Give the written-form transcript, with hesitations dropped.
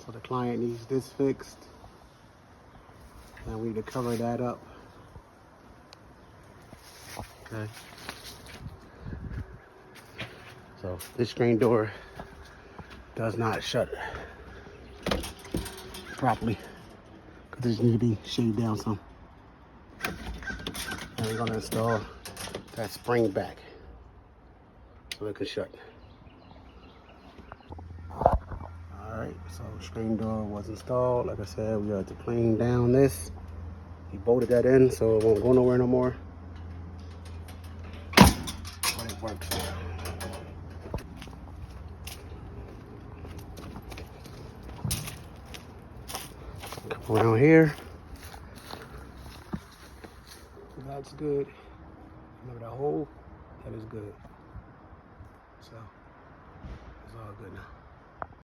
So the client needs this fixed, and we need to cover that up. Okay. So this screen door does not shut properly because it just needs to be shaved down some. And we're gonna install that spring back so it can shut. Alright, so screen door was installed. Like I said, we had to plane down this. We bolted that in so it won't go nowhere no more. But it works. Come around here. That's good. Remember that hole? That is good. So it's all good now.